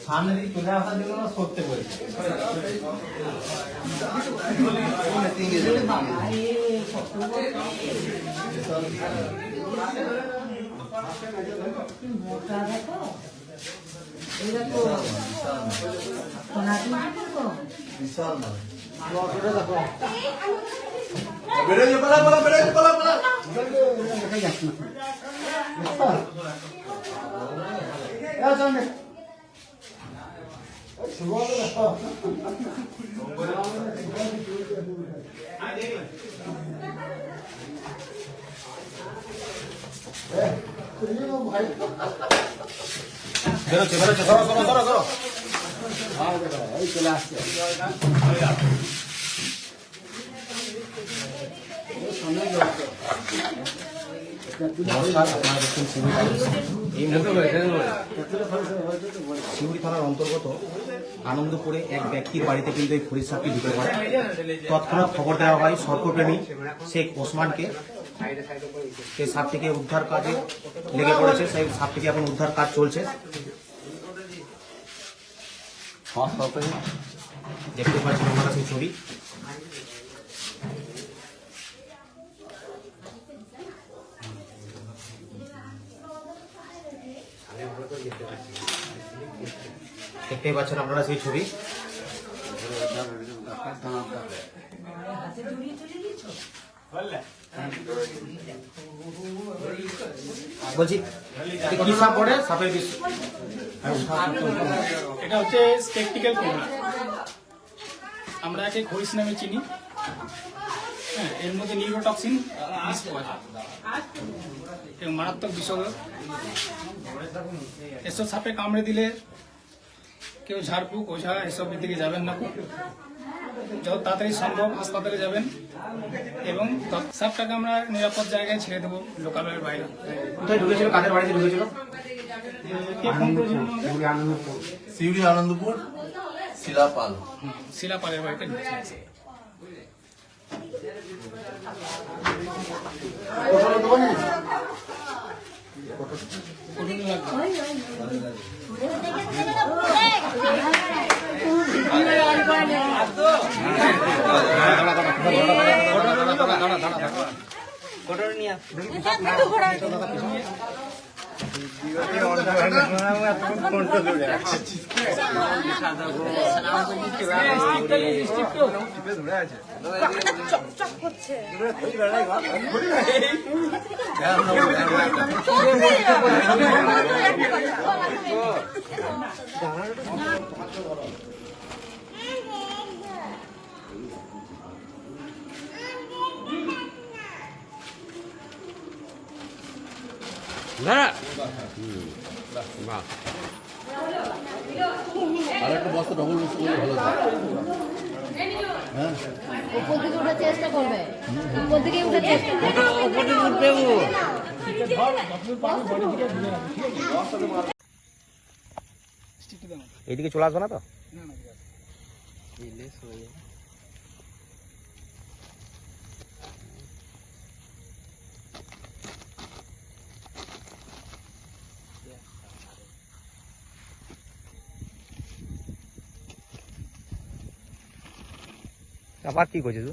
সামনে দিকে চলে আসার জন্য সরতে বলছে চলে আসছে শিউরি থানার অন্তর্গত আনন্দপুরে এক ব্যক্তির বাড়িতে কিন্তু এই ফরিদ সাপটি ঢুকে পড়ে। তৎক্ষণাৎ খবর দেওয়া হয় সর্পপ্রেমী শেখ ওসমানকে। সেই সাপটিকে উদ্ধার কাজে লেগে পড়েছে। সেই সাপটিকে এখন উদ্ধার কাজ চলছে। দেখতে পাচ্ছেন আমরা সেই ছবি। দেখতেই পাচ্ছেন আপনারা সেই ছবি। বলছি কি সাপ পড়ে? সাপের বিষ এটা হচ্ছে স্পেকটিক্যাল কোবরা। আমরা একে খরিস নামে চিনি। হ্যাঁ, এর মধ্যে নিউরোটক্সিন বিষ পাওয়া যায় এবং মারাত্মক বিষধর। এসব সাপে কামড়ে দিলে কেউ ঝাড়ফুঁক ওঝা এসবের দিকে যাবেন না, যত তাড়াতাড়ি সম্ভব হাসপাতালে যাবেন এবং সাপটাকে আমরা নিরাপদ জায়গায় ছেড়ে দেবো, লোকালয়ের বাইরে। কোথায় ঢুকেছিল? কাদের বাড়িতে ঢুকেছিল? শিউরি আনন্দপুর শিলাপাল। শিলাপালের বাড়িতে ঢুকেছে। আর একটা বস্তা ডবল বস্তা করলে ভালো হয়। হ্যাঁ, উপর দিকে উঠার চেষ্টা করবে, উপর দিকে উঠার চেষ্টা করবে। এইদিকে চলে আসবে না তো? আবার কি করছিস?